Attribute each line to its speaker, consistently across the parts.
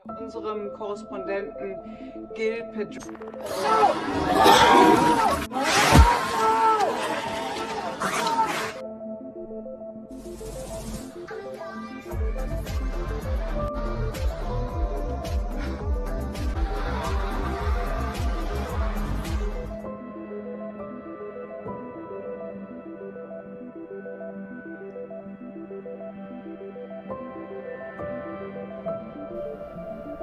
Speaker 1: unserem Korrespondenten Gil Pedro.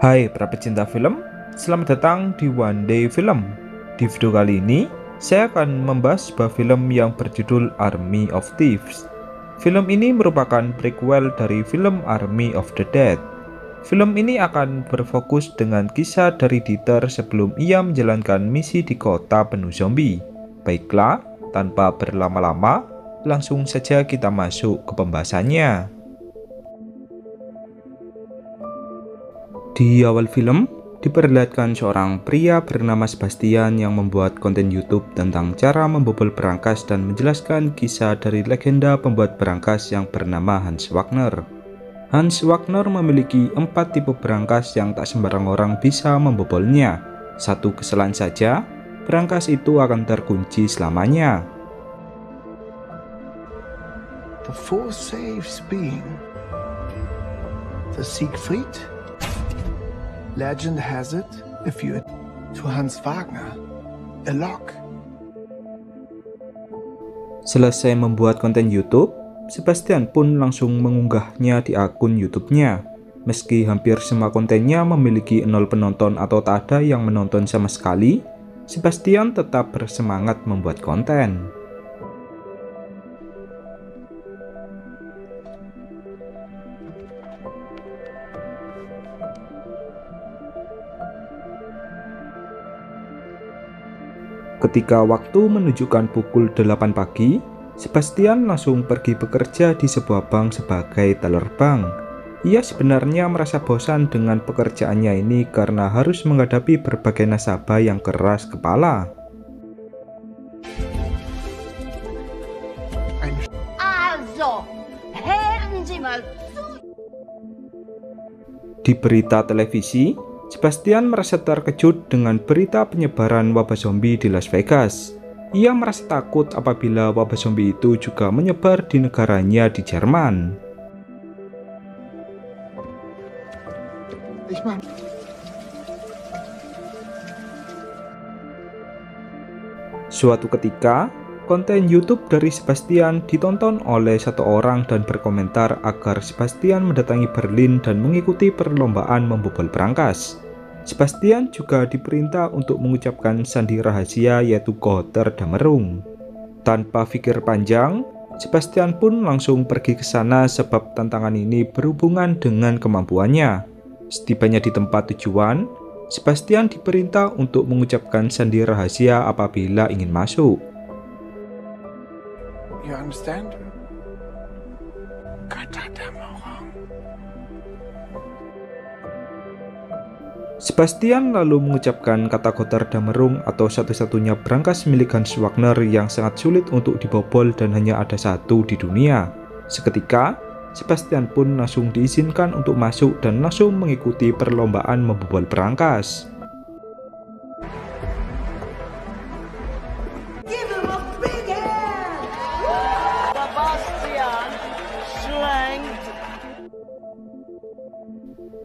Speaker 2: Hai para pecinta film, selamat datang di One Day Film. Di video kali ini, saya akan membahas sebuah film yang berjudul Army of Thieves. Film ini merupakan prequel dari film Army of the Dead. Film ini akan berfokus dengan kisah dari Dieter sebelum ia menjalankan misi di kota penuh zombie. Baiklah, tanpa berlama-lama, langsung saja kita masuk ke pembahasannya. Di awal film, diperlihatkan seorang pria bernama Sebastian yang membuat konten YouTube tentang cara membobol berangkas dan menjelaskan kisah dari legenda pembuat berangkas yang bernama Hans Wagner. Hans Wagner memiliki 4 tipe berangkas yang tak sembarang orang bisa membobolnya. Satu kesalahan saja, berangkas itu akan terkunci selamanya.
Speaker 3: The four safes being the Siegfried. Legend has it, if you to Hans Wagner, a lock.
Speaker 2: Selesai membuat konten YouTube, Sebastian pun langsung mengunggahnya di akun YouTube-nya. Meski hampir semua kontennya memiliki 0 penonton atau tak ada yang menonton sama sekali, Sebastian tetap bersemangat membuat konten. Ketika waktu menunjukkan pukul 8 pagi, Sebastian langsung pergi bekerja di sebuah bank sebagai teller bank. Ia sebenarnya merasa bosan dengan pekerjaannya ini karena harus menghadapi berbagai nasabah yang keras kepala. Di berita televisi, Sebastian merasa terkejut dengan berita penyebaran wabah zombie di Las Vegas. Ia merasa takut apabila wabah zombie itu juga menyebar di negaranya di Jerman. Suatu ketika, konten YouTube dari Sebastian ditonton oleh satu orang dan berkomentar agar Sebastian mendatangi Berlin dan mengikuti perlombaan membobol berangkas. Sebastian juga diperintah untuk mengucapkan sandi rahasia yaitu Gotterdammerung. Tanpa pikir panjang, Sebastian pun langsung pergi ke sana sebab tantangan ini berhubungan dengan kemampuannya. Setibanya di tempat tujuan, Sebastian diperintah untuk mengucapkan sandi rahasia apabila ingin masuk.
Speaker 3: You understand? Gotterdammerung.
Speaker 2: Sebastian lalu mengucapkan kata Gotterdammerung atau satu-satunya berangkas milik Hans Wagner yang sangat sulit untuk dibobol dan hanya ada satu di dunia. Seketika, Sebastian pun langsung diizinkan untuk masuk dan langsung mengikuti perlombaan membobol berangkas.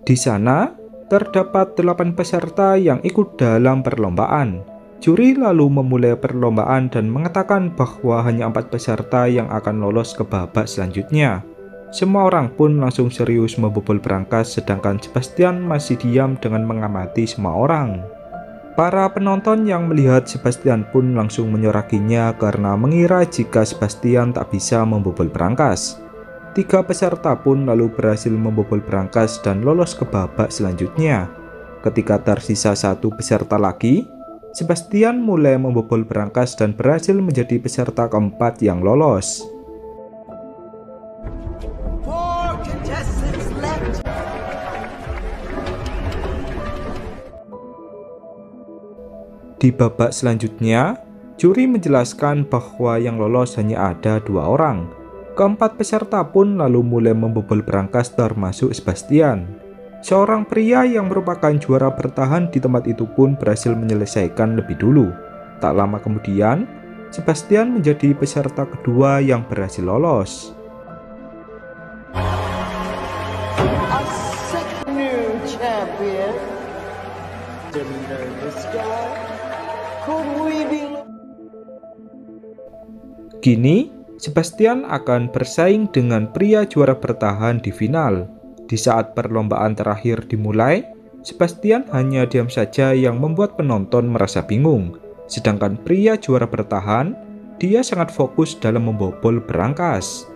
Speaker 2: Di sana, terdapat 8 peserta yang ikut dalam perlombaan. Juri lalu memulai perlombaan dan mengatakan bahwa hanya 4 peserta yang akan lolos ke babak selanjutnya. Semua orang pun langsung serius membobol berangkas sedangkan Sebastian masih diam dengan mengamati semua orang. Para penonton yang melihat Sebastian pun langsung menyorakinya karena mengira jika Sebastian tak bisa membobol berangkas. 3 peserta pun lalu berhasil membobol berangkas dan lolos ke babak selanjutnya. Ketika tersisa 1 peserta lagi, Sebastian mulai membobol berangkas dan berhasil menjadi peserta keempat yang lolos. Di babak selanjutnya, juri menjelaskan bahwa yang lolos hanya ada 2 orang. Keempat peserta pun lalu mulai membobol berangkas termasuk Sebastian. Seorang pria yang merupakan juara bertahan di tempat itu pun berhasil menyelesaikan lebih dulu. Tak lama kemudian, Sebastian menjadi peserta kedua yang berhasil lolos. Kini, Sebastian akan bersaing dengan pria juara bertahan di final. Di saat perlombaan terakhir dimulai, Sebastian hanya diam saja yang membuat penonton merasa bingung. Sedangkan pria juara bertahan, dia sangat fokus dalam membobol berangkas.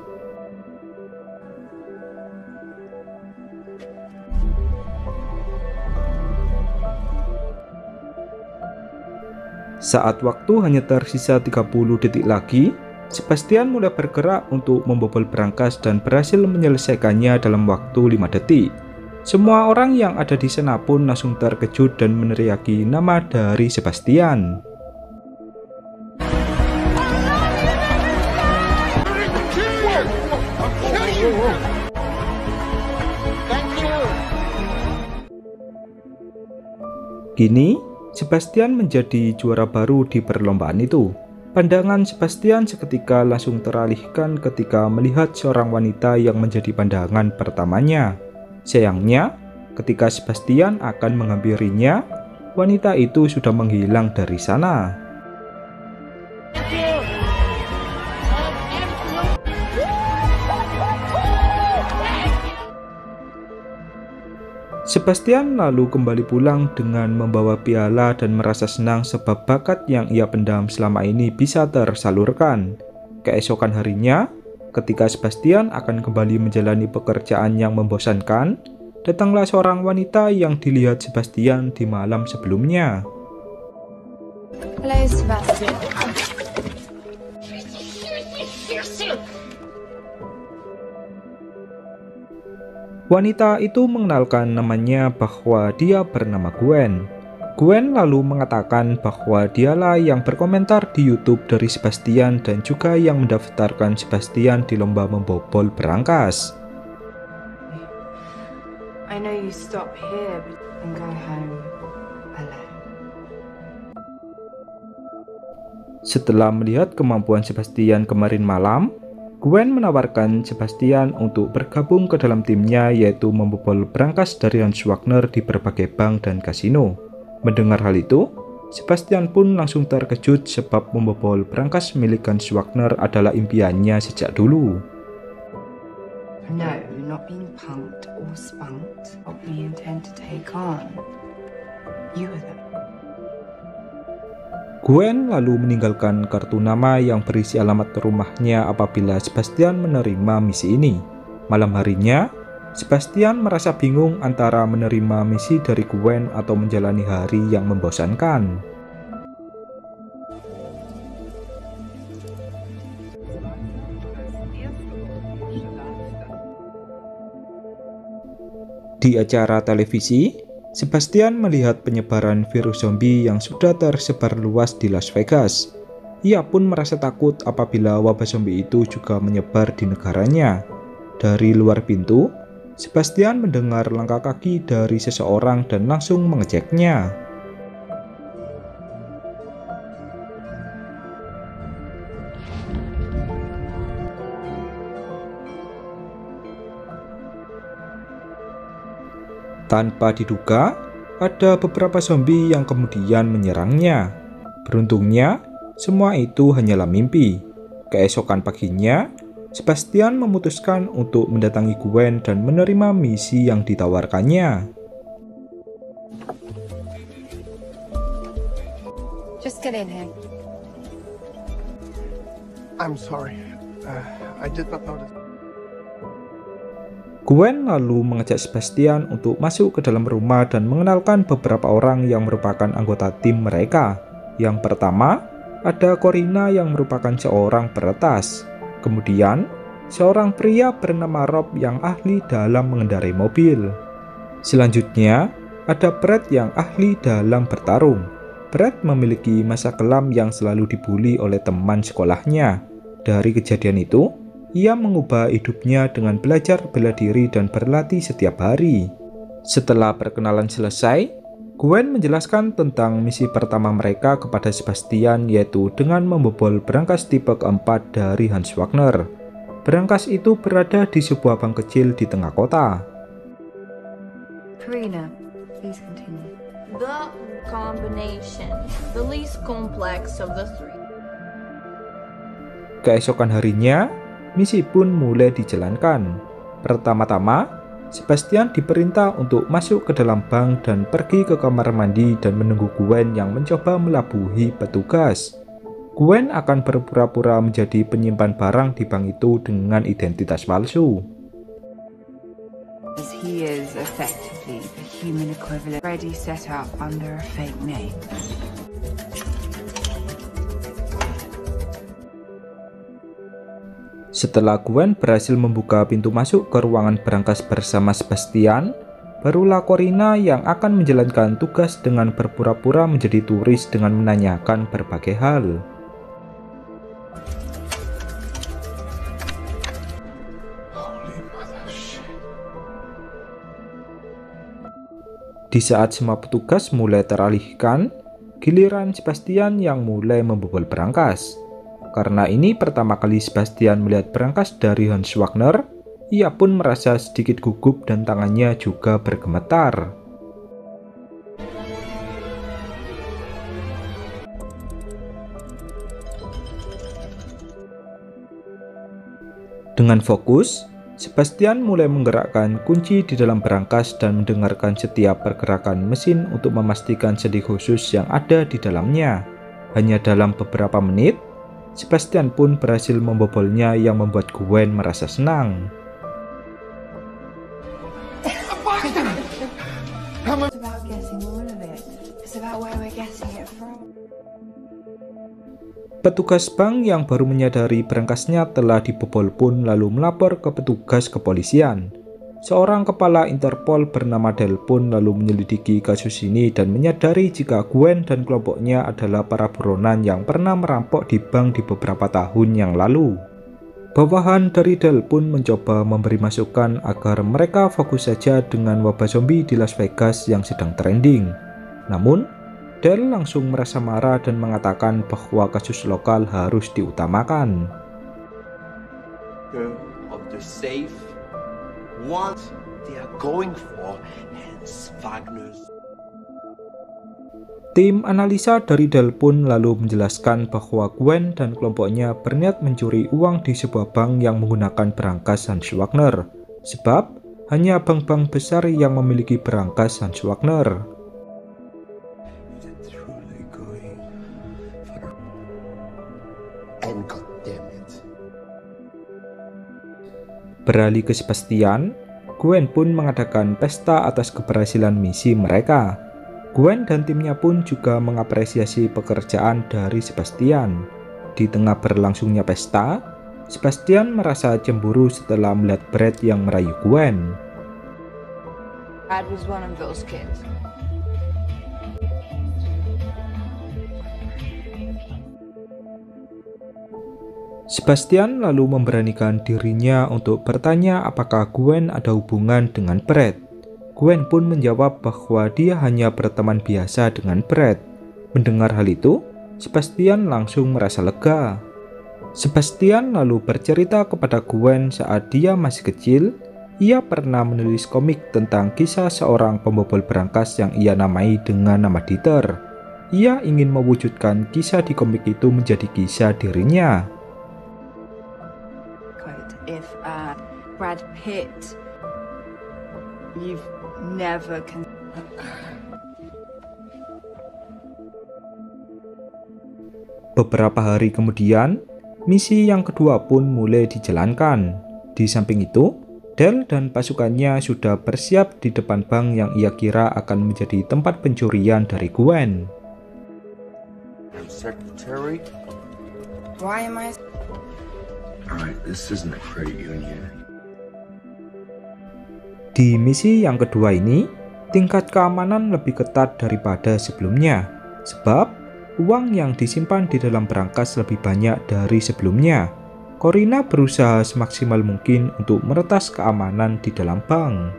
Speaker 2: Saat waktu hanya tersisa 30 detik lagi, Sebastian mulai bergerak untuk membobol berangkas dan berhasil menyelesaikannya dalam waktu 5 detik. Semua orang yang ada di sana pun langsung terkejut dan meneriaki nama dari Sebastian. Kini, Sebastian menjadi juara baru di perlombaan itu. Pandangan Sebastian seketika langsung teralihkan ketika melihat seorang wanita yang menjadi pandangan pertamanya. Sayangnya, ketika Sebastian akan menghampirinya, wanita itu sudah menghilang dari sana. Sebastian lalu kembali pulang dengan membawa piala dan merasa senang sebab bakat yang ia pendam selama ini bisa tersalurkan. Keesokan harinya, ketika Sebastian akan kembali menjalani pekerjaan yang membosankan, datanglah seorang wanita yang dilihat Sebastian di malam sebelumnya.
Speaker 4: Hello, Sebastian.
Speaker 2: Wanita itu mengenalkan namanya bahwa dia bernama Gwen. Gwen lalu mengatakan bahwa dialah yang berkomentar di YouTube dari Sebastian dan juga yang mendaftarkan Sebastian di lomba membobol berangkas.
Speaker 4: I know you stop here and go home alone.
Speaker 2: Setelah melihat kemampuan Sebastian kemarin malam, Gwen menawarkan Sebastian untuk bergabung ke dalam timnya, yaitu membobol berangkas dari Hans Wagner di berbagai bank dan kasino. Mendengar hal itu, Sebastian pun langsung terkejut sebab membobol berangkas milik Hans Wagner adalah impiannya sejak dulu.
Speaker 4: No, not being punked or spunked. What we intend to take on. You are the...
Speaker 2: Gwen lalu meninggalkan kartu nama yang berisi alamat rumahnya apabila Sebastian menerima misi ini. Malam harinya, Sebastian merasa bingung antara menerima misi dari Gwen atau menjalani hari yang membosankan. Di acara televisi, Sebastian melihat penyebaran virus zombie yang sudah tersebar luas di Las Vegas. Ia pun merasa takut apabila wabah zombie itu juga menyebar di negaranya. Dari luar pintu, Sebastian mendengar langkah kaki dari seseorang dan langsung mengeceknya. Tanpa diduga, ada beberapa zombie yang kemudian menyerangnya. Beruntungnya, semua itu hanyalah mimpi. Keesokan paginya, Sebastian memutuskan untuk mendatangi Gwen dan menerima misi yang ditawarkannya.
Speaker 4: Just get in here.
Speaker 3: I'm sorry. I did not notice.
Speaker 2: Gwen lalu mengajak Sebastian untuk masuk ke dalam rumah dan mengenalkan beberapa orang yang merupakan anggota tim mereka. Yang pertama, ada Corina yang merupakan seorang peretas. Kemudian, seorang pria bernama Rob yang ahli dalam mengendarai mobil. Selanjutnya, ada Brad yang ahli dalam bertarung. Brad memiliki masa kelam yang selalu dibully oleh teman sekolahnya. Dari kejadian itu, ia mengubah hidupnya dengan belajar bela diri dan berlatih setiap hari. Setelah perkenalan selesai, Gwen menjelaskan tentang misi pertama mereka kepada Sebastian, yaitu dengan membobol berangkas tipe keempat dari Hans Wagner. Berangkas itu berada di sebuah bank kecil di tengah kota.
Speaker 4: Karina, please continue.
Speaker 5: The combination, the least complex of the three.
Speaker 2: Keesokan harinya, misi pun mulai dijalankan. Pertama-tama, Sebastian diperintah untuk masuk ke dalam bank dan pergi ke kamar mandi dan menunggu Gwen yang mencoba melabuhi petugas. Gwen akan berpura-pura menjadi penyimpan barang di bank itu dengan identitas palsu.
Speaker 4: As he is effectively the human equivalent already set up under a fake name.
Speaker 2: Setelah Gwen berhasil membuka pintu masuk ke ruangan berangkas bersama Sebastian, barulah Corina yang akan menjalankan tugas dengan berpura-pura menjadi turis dengan menanyakan berbagai hal. Di saat semua petugas mulai teralihkan, giliran Sebastian yang mulai membobol berangkas. Karena ini pertama kali Sebastian melihat berangkas dari Hans Wagner, ia pun merasa sedikit gugup dan tangannya juga bergemetar. Dengan fokus, Sebastian mulai menggerakkan kunci di dalam berangkas dan mendengarkan setiap pergerakan mesin untuk memastikan sendi khusus yang ada di dalamnya. Hanya dalam beberapa menit, Sebastian pun berhasil membobolnya yang membuat Gwen merasa senang.
Speaker 4: It's about getting all of it. It's about where we're getting it from.
Speaker 2: Petugas bank yang baru menyadari berangkasnya telah dibobol pun lalu melapor ke petugas kepolisian. Seorang kepala Interpol bernama Del pun lalu menyelidiki kasus ini dan menyadari jika Gwen dan kelompoknya adalah para buronan yang pernah merampok di bank di beberapa tahun yang lalu. Bawahan dari Del pun mencoba memberi masukan agar mereka fokus saja dengan wabah zombie di Las Vegas yang sedang trending. Namun, Del langsung merasa marah dan mengatakan bahwa kasus lokal harus diutamakan.
Speaker 6: Of the safe. What they are going for Hans Wagner's.
Speaker 2: Tim analisa dari Del pun lalu menjelaskan bahwa Gwen dan kelompoknya berniat mencuri uang di sebuah bank yang menggunakan berangkas Hans Wagner, sebab hanya bank-bank besar yang memiliki berangkas Hans Wagner.
Speaker 6: And God damn it.
Speaker 2: Beralih ke Sebastian, Gwen pun mengadakan pesta atas keberhasilan misi mereka. Gwen dan timnya pun juga mengapresiasi pekerjaan dari Sebastian. Di tengah berlangsungnya pesta, Sebastian merasa cemburu setelah melihat Brad yang merayu Gwen.
Speaker 5: Brad was one of those kids.
Speaker 2: Sebastian lalu memberanikan dirinya untuk bertanya apakah Gwen ada hubungan dengan Brad. Gwen pun menjawab bahwa dia hanya berteman biasa dengan Brad. Mendengar hal itu, Sebastian langsung merasa lega. Sebastian lalu bercerita kepada Gwen saat dia masih kecil, ia pernah menulis komik tentang kisah seorang pembobol berangkas yang ia namai dengan nama Dieter. Ia ingin mewujudkan kisah di komik itu menjadi kisah dirinya.
Speaker 4: If Brad Pitt, you've never
Speaker 2: Beberapa hari kemudian, misi yang kedua pun mulai dijalankan. Di samping itu, Del dan pasukannya sudah bersiap di depan bank yang ia kira akan menjadi tempat pencurian dari Gwen.
Speaker 6: Secretary.
Speaker 4: Why am I?
Speaker 6: Alright, this isn't a credit union.
Speaker 2: Di misi yang kedua ini, tingkat keamanan lebih ketat daripada sebelumnya, sebab uang yang disimpan di dalam berangkas lebih banyak dari sebelumnya. Corina berusaha semaksimal mungkin untuk meretas keamanan di dalam bank.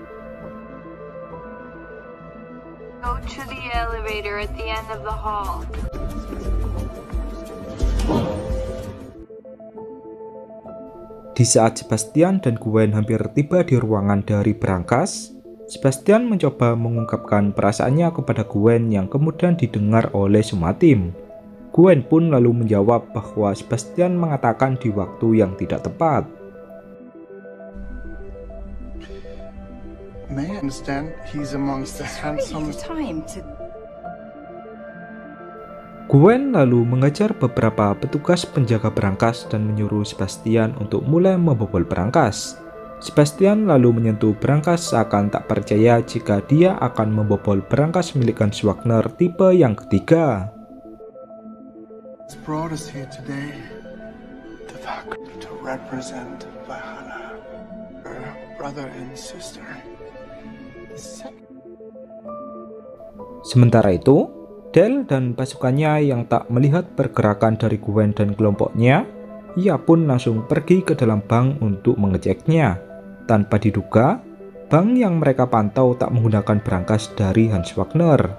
Speaker 5: Go to the elevator at the end of the hall.
Speaker 2: Di saat Sebastian dan Gwen hampir tiba di ruangan dari berangkas, Sebastian mencoba mengungkapkan perasaannya kepada Gwen yang kemudian didengar oleh semua tim. Gwen pun lalu menjawab bahwa Sebastian mengatakan di waktu yang tidak tepat.
Speaker 3: May I understand he's amongst the handsomest...
Speaker 2: Gwen lalu mengejar beberapa petugas penjaga berangkas dan menyuruh Sebastian untuk mulai membobol berangkas. Sebastian lalu menyentuh berangkas seakan tak percaya jika dia akan membobol berangkas milik Hans Wagner tipe yang ketiga.
Speaker 3: It's brought us here today, the Wagner, to represent Valhalla, her brother and sister.
Speaker 2: Sementara itu, Del dan pasukannya yang tak melihat pergerakan dari Gwen dan kelompoknya, ia pun langsung pergi ke dalam bank untuk mengeceknya. Tanpa diduga, bank yang mereka pantau tak menggunakan berangkas dari Hans Wagner.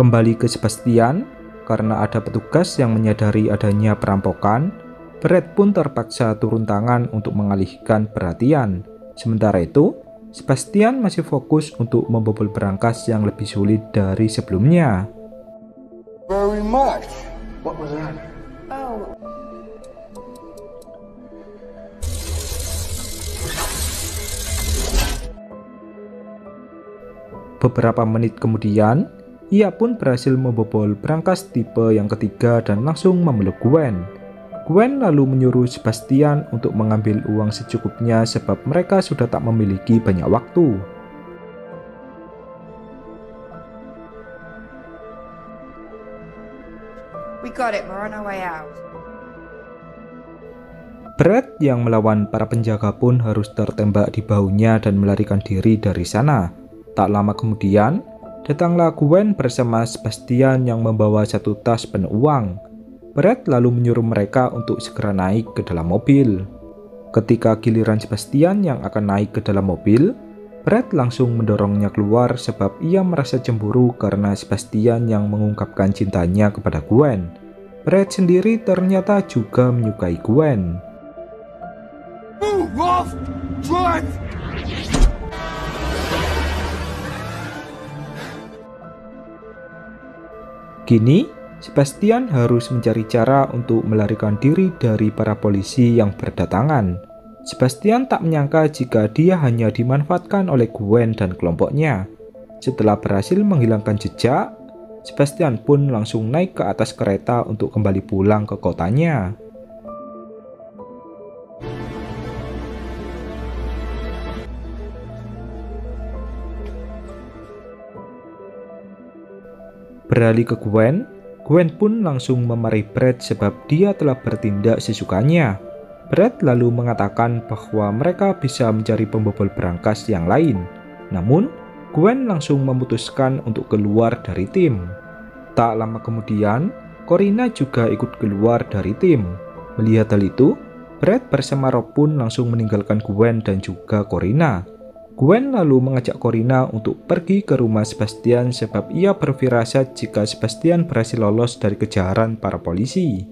Speaker 2: Kembali ke Sebastian, karena ada petugas yang menyadari adanya perampokan, Brett pun terpaksa turun tangan untuk mengalihkan perhatian. Sementara itu, Sebastian masih fokus untuk membobol berangkas yang lebih sulit dari sebelumnya.
Speaker 3: Very much. What was that?
Speaker 4: Oh.
Speaker 2: Beberapa menit kemudian, ia pun berhasil membobol berangkas tipe yang ketiga dan langsung memeluk Gwen. Gwen lalu menyuruh Sebastian untuk mengambil uang secukupnya sebab mereka sudah tak memiliki banyak waktu.
Speaker 4: We got it, we're on our way out.
Speaker 2: Brett yang melawan para penjaga pun harus tertembak di bahunya dan melarikan diri dari sana. Tak lama kemudian, datanglah Gwen bersama Sebastian yang membawa satu tas penuh uang. Brett lalu menyuruh mereka untuk segera naik ke dalam mobil. Ketika giliran Sebastian yang akan naik ke dalam mobil, Brett langsung mendorongnya keluar sebab ia merasa cemburu karena Sebastian yang mengungkapkan cintanya kepada Gwen. Brett sendiri ternyata juga menyukai Gwen.
Speaker 3: Rolf! Drive!
Speaker 2: Kini, Sebastian harus mencari cara untuk melarikan diri dari para polisi yang berdatangan. Sebastian tak menyangka jika dia hanya dimanfaatkan oleh Gwen dan kelompoknya. Setelah berhasil menghilangkan jejak, Sebastian pun langsung naik ke atas kereta untuk kembali pulang ke kotanya. Beralih ke Gwen pun langsung memarahi Brett sebab dia telah bertindak sesukanya. Brett lalu mengatakan bahwa mereka bisa mencari pembobol berangkas yang lain. Namun, Gwen langsung memutuskan untuk keluar dari tim. Tak lama kemudian, Corina juga ikut keluar dari tim. Melihat hal itu, Brett bersama Rob pun langsung meninggalkan Gwen dan juga Corina. Gwen lalu mengajak Corina untuk pergi ke rumah Sebastian sebab ia berfirasat jika Sebastian berhasil lolos dari kejaran para polisi.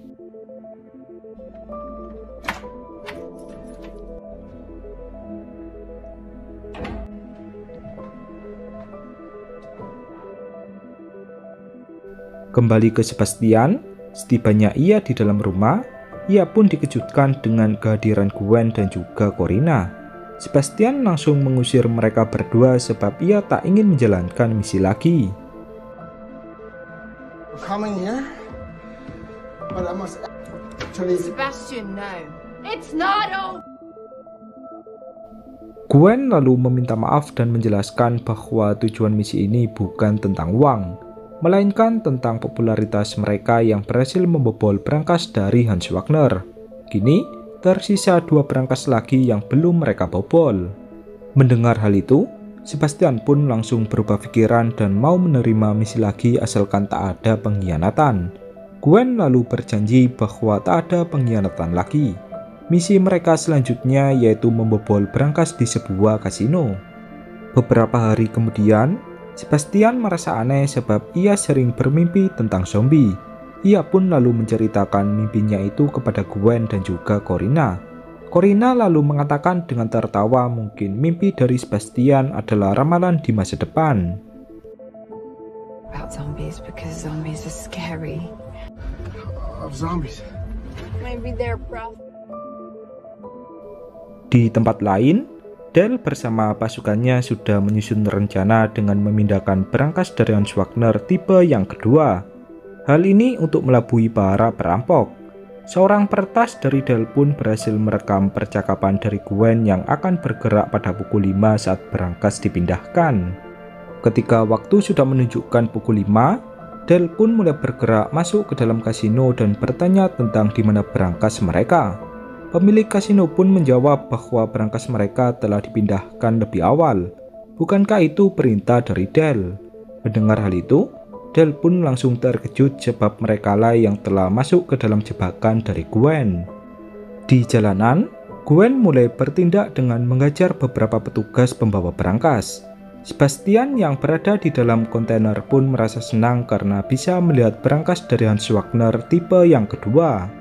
Speaker 2: Kembali ke Sebastian, setibanya ia di dalam rumah, ia pun dikejutkan dengan kehadiran Gwen dan juga Corina. Sebastian langsung mengusir mereka berdua sebab ia tak ingin menjalankan misi lagi.
Speaker 3: Coming here? But I must actually...
Speaker 4: Sebastian, no.
Speaker 5: It's not over.
Speaker 2: Gwen lalu meminta maaf dan menjelaskan bahwa tujuan misi ini bukan tentang uang, melainkan tentang popularitas mereka yang berhasil membobol berangkas dari Hans Wagner. Kini, tersisa 2 berangkas lagi yang belum mereka bobol. Mendengar hal itu, Sebastian pun langsung berubah pikiran dan mau menerima misi lagi asalkan tak ada pengkhianatan. Gwen lalu berjanji bahwa tak ada pengkhianatan lagi. Misi mereka selanjutnya yaitu membobol brankas di sebuah kasino. Beberapa hari kemudian, Sebastian merasa aneh sebab ia sering bermimpi tentang zombie. Ia pun lalu menceritakan mimpinya itu kepada Gwen dan juga Corina. Corina lalu mengatakan dengan tertawa mungkin mimpi dari Sebastian adalah ramalan di masa depan.
Speaker 4: About zombies because zombies are scary.
Speaker 3: Zombies.
Speaker 5: Maybe they're
Speaker 2: Di tempat lain, Del bersama pasukannya sudah menyusun rencana dengan memindahkan brankas dari Hans Wagner tipe yang kedua. Hal ini untuk melabui para perampok. Seorang peretas dari Del pun berhasil merekam percakapan dari Gwen yang akan bergerak pada pukul 5 saat brankas dipindahkan. Ketika waktu sudah menunjukkan pukul 5, Del pun mulai bergerak masuk ke dalam kasino dan bertanya tentang di mana brankas mereka. Pemilik kasino pun menjawab bahwa brankas mereka telah dipindahkan lebih awal. Bukankah itu perintah dari Del? Mendengar hal itu, Del pun langsung terkejut sebab merekalah yang telah masuk ke dalam jebakan dari Gwen. Di jalanan, Gwen mulai bertindak dengan mengajar beberapa petugas pembawa brankas. Sebastian yang berada di dalam kontainer pun merasa senang karena bisa melihat brankas dari Hans Wagner tipe yang kedua.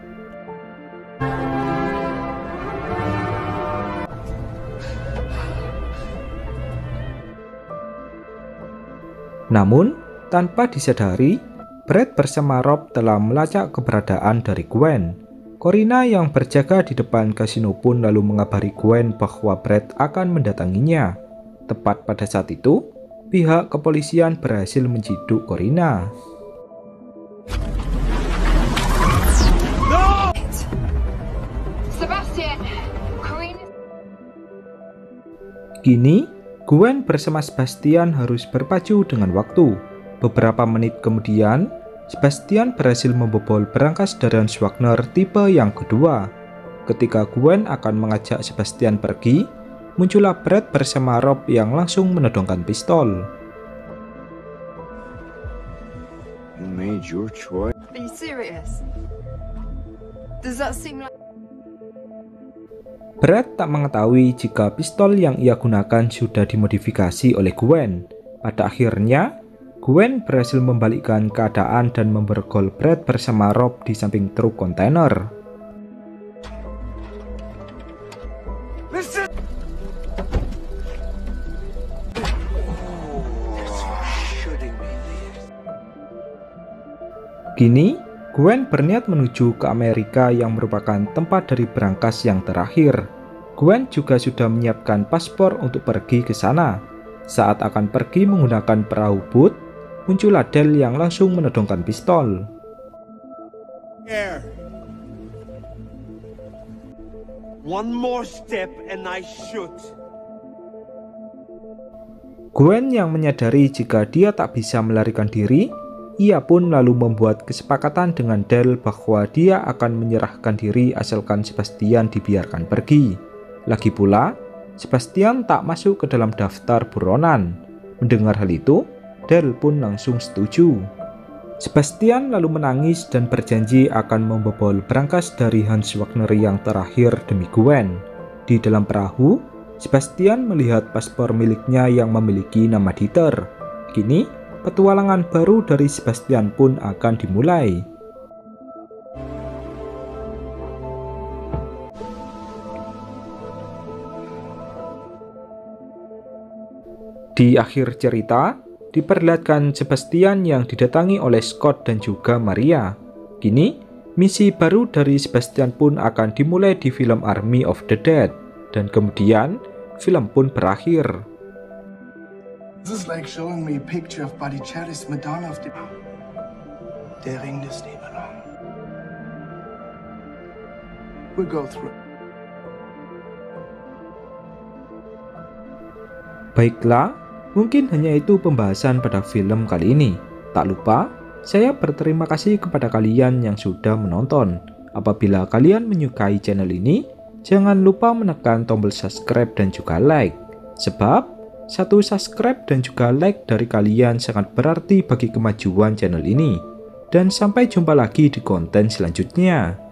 Speaker 2: Namun, tanpa disadari, Brad bersama Rob telah melacak keberadaan dari Gwen. Corina yang berjaga di depan kasino pun lalu mengabari Gwen bahwa Brad akan mendatanginya. Tepat pada saat itu, pihak kepolisian berhasil menciduk Corina. Kini, Gwen bersama Sebastian harus berpacu dengan waktu. Beberapa menit kemudian, Sebastian berhasil membobol brankas dari Hans Wagner tipe yang kedua. Ketika Gwen akan mengajak Sebastian pergi, muncullah Brad bersama Rob yang langsung menodongkan pistol.
Speaker 7: You made your choice.
Speaker 4: Are you serious? Does that seem like...
Speaker 2: Brad tak mengetahui jika pistol yang ia gunakan sudah dimodifikasi oleh Gwen. Pada akhirnya, Gwen berhasil membalikkan keadaan dan memborgol Brad bersama Rob di samping truk kontainer. Kini, Gwen berniat menuju ke Amerika yang merupakan tempat dari brankas yang terakhir. Gwen juga sudah menyiapkan paspor untuk pergi ke sana. Saat akan pergi menggunakan perahu boot, muncullah Del yang langsung menodongkan pistol.
Speaker 6: One more step and I shoot.
Speaker 2: Gwen yang menyadari jika dia tak bisa melarikan diri, ia pun lalu membuat kesepakatan dengan Del bahwa dia akan menyerahkan diri asalkan Sebastian dibiarkan pergi. Lagi pula, Sebastian tak masuk ke dalam daftar buronan. Mendengar hal itu, Del pun langsung setuju. Sebastian lalu menangis dan berjanji akan membobol brankas dari Hans Wagner yang terakhir demi Gwen. Di dalam perahu, Sebastian melihat paspor miliknya yang memiliki nama Dieter. Kini, petualangan baru dari Sebastian pun akan dimulai. Di akhir cerita, diperlihatkan Sebastian yang didatangi oleh Scott dan juga Maria. Kini, misi baru dari Sebastian pun akan dimulai di film Army of the Dead. Dan kemudian, film pun berakhir.
Speaker 3: This is like showing me a picture of Botticelli's Madonna of the... Der Ring des Nibelungen. We'll go through.
Speaker 2: Baiklah, mungkin hanya itu pembahasan pada film kali ini. Tak lupa, saya berterima kasih kepada kalian yang sudah menonton. Apabila kalian menyukai channel ini, jangan lupa menekan tombol subscribe dan juga like. Sebab, satu subscribe dan juga like dari kalian sangat berarti bagi kemajuan channel ini. dan sampai jumpa lagi di konten selanjutnya.